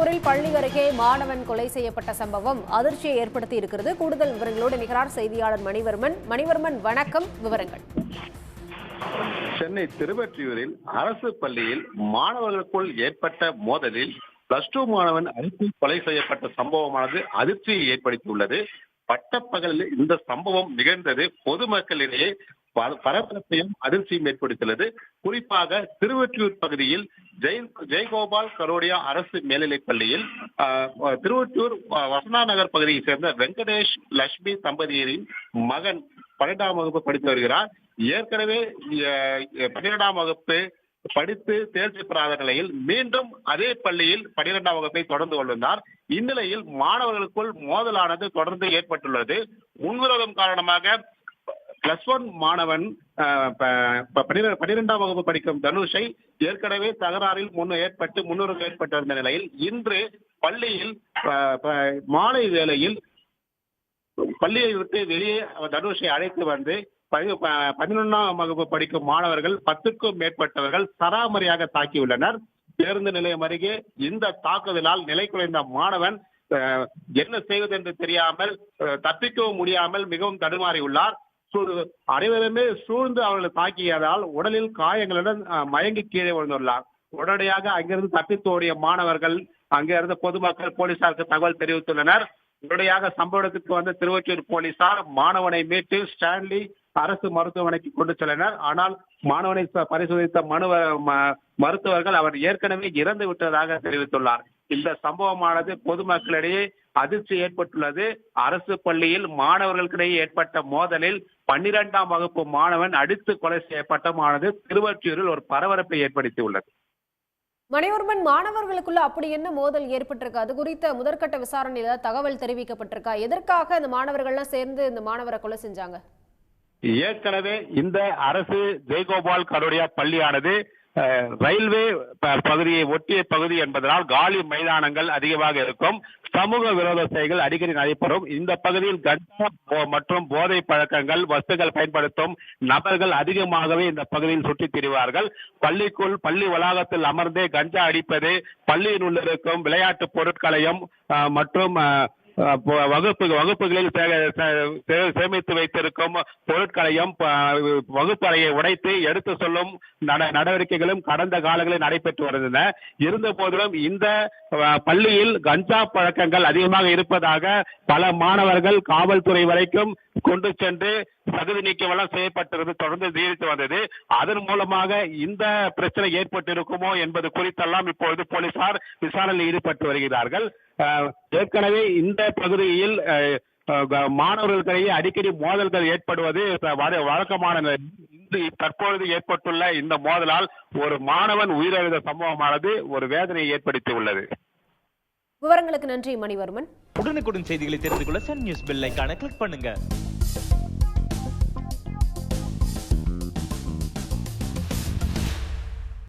திருவொற்றியூரில் பள்ளி அருகே மாணவன் கொலை செய்யப்பட்ட சம்பவம் அதிர்ச்சியை ஏற்படுத்தி இருக்கிறது. கூடுதல் விவரங்களோடு இணைகிறார் செய்தியாளர் மணிவர்மன். மணிவர்மன், வணக்கம். விவரங்கள். சென்னை திருவொற்றியூரில் அரசு பள்ளியில் மாணவர்களுக்குள் ஏற்பட்ட மோதலில் +2 மாணவன் அடித்து கொலை செய்யப்பட்ட சம்பவமானது அதிர்ச்சியை ஏற்படுத்தியுள்ளது. பட்டப்பகலில் இந்த சம்பவம் நிகழ்ந்தது பொதுமக்களிடையே பரபரப்பையும் அதிர்ச்சியும் ஏற்படுத்தியுள்ளது. குறிப்பாக திருவொற்றியூர் பகுதியில் ஜெயகோபால் கரோடியா அரசு மேல்நிலைப் பள்ளியில் திருவொற்றியூர் வசனா நகர் பகுதியை சேர்ந்த வெங்கடேஷ் லட்சுமி தம்பதியரின் மகன் 12ஆம் வகுப்பு படித்து வருகிறார். ஏற்கனவே 12ஆம் வகுப்பு படித்து தேர்ச்சி பெறாத நிலையில் மீண்டும் அதே பள்ளியில் 12ஆம் வகுப்பை தொடர்ந்து கொண்டிருந்தார். இந்நிலையில் மாணவர்களுக்குள் மோதலானது தொடர்ந்து ஏற்பட்டுள்ளது. முன்விரோதம் காரணமாக +1 மாணவன் 12ஆம் வகுப்பு படிக்கும் தனுஷை ஏற்கனவே தகராறில் முன்னுரிமை ஏற்பட்டிருந்த நிலையில் இன்று பள்ளியில் மாலை வேளையில் பள்ளியை விட்டு வெளியே தனுஷை அழைத்து வந்து 11ஆம் வகுப்பு படிக்கும் மாணவர்கள் 10க்கும் மேற்பட்டவர்கள் சராமரியாக தாக்கியுள்ளனர். பேருந்து நிலையம் அருகே இந்த தாக்குதலால் நிலை குலைந்த மாணவன் என்ன செய்வது என்று தெரியாமல் தப்பிக்கவும் முடியாமல் மிகவும் தடுமாறியுள்ளார். அனைவருமே சூழ்ந்து அவர்களை தாக்கியதால் உடலில் காயங்களுடன் மயங்கி கீழே விழுந்துள்ளார். உடனடியாக அங்கிருந்து தப்பித்து ஓடிய மாணவர்கள் அங்கிருந்து பொதுமக்கள் போலீசாருக்கு தகவல் தெரிவித்துள்ளனர். உடனடியாக சம்பவ இடத்துக்கு வந்த திருவொற்றியூர் போலீசார் மாணவனை மீட்டு ஸ்டான்லி அரசு மருத்துவமனைக்கு கொண்டு சென்றனர். ஆனால் மாணவனை பரிசோதித்த மருத்துவர்கள் அவர் ஏற்கனவே இறந்து விட்டதாக தெரிவித்துள்ளார். இந்த சம்பவமானது பொதுமக்களிடையே அதிர்ச்சி ஏற்பட்டுள்ளது. அரசு பள்ளியில் மாணவர்களுக்கிடையே ஏற்பட்ட மோதலில் 12ஆம் வகுப்பு மாணவன் அடித்து கொலை செய்யப்பட்டமானது திருவொற்றியூரில் ஒரு பரபரப்பை ஏற்படுத்தியுள்ளது. மணிவர்மன், மாணவர்களுக்குள்ள அப்படி என்ன மோதல் ஏற்பட்டிருக்கு? அது குறித்த முதற்கட்ட விசாரணையில தகவல் தெரிவிக்கப்பட்டிருக்கா? எதற்காக இந்த மாணவர்கள்லாம் சேர்ந்து இந்த மாணவரை கொலை செஞ்சாங்க? ஏற்கனவே இந்த அரசு ஜெயகோபால் கரோடியா பள்ளியானது ரயில்வே பகுதியை ஒட்டிய பகுதி என்பதனால் காலி மைதானங்கள் அதிகமாக இருக்கும். சமூக விரோத செயல்கள் அடிக்கடி நடைபெறும். இந்த பகுதியில் கஞ்சா மற்றும் போதை பழக்கங்கள் வஸ்துகள் பயன்படுத்தும் நபர்கள் அதிகமாகவே இந்த பகுதியில் சுற்றித் திரிவார்கள். பள்ளி வளாகத்தில் அமர்ந்தே கஞ்சா அடிப்பது, பள்ளியில் உள்ளிருக்கும் விளையாட்டு பொருட்களையும் மற்றும் வகுப்புகளில் சேமித்து வைத்திருக்கும் பொருட்களையும் வகுப்பறையை உடைத்து எடுத்து சொல்லும் நடவடிக்கைகளும் கடந்த காலங்களில் நடைபெற்று வருகின்றன. இருந்த போதிலும் இந்த பள்ளியில் கஞ்சா பழக்கங்கள் அதிகமாக இருப்பதாக பல மாணவர்கள் காவல்துறை வரைக்கும் கொண்டு சென்று தகுதி நீக்கமெல்லாம் செய்யப்பட்டிருந்து தொடர்ந்து நீடித்து வந்தது. அதன் மூலமாக இந்த பிரச்சனை ஏற்பட்டிருக்குமோ என்பது குறித்தெல்லாம் இப்பொழுது போலீசார் விசாரணையில் ஈடுபட்டு வருகிறார்கள். ஏற்கனவே இந்த பகுதியில் மாணவர்களுக்கிடையே அடிக்கடி மோதல்கள் ஏற்படுவது வழக்கமான தற்பொழுது ஏற்பட்டுள்ள இந்த மோதலால் ஒரு மாணவன் உயிரிழந்த சம்பவமானது ஒரு வேதனையை ஏற்படுத்தியுள்ளது. விவரங்களுக்கு நன்றி மணிவர்மன். உடனுக்குடன் செய்திகளை தெரிந்து கொள்ள சன் நியூஸ் பெல் ஐகானை கிளிக் பண்ணுங்க.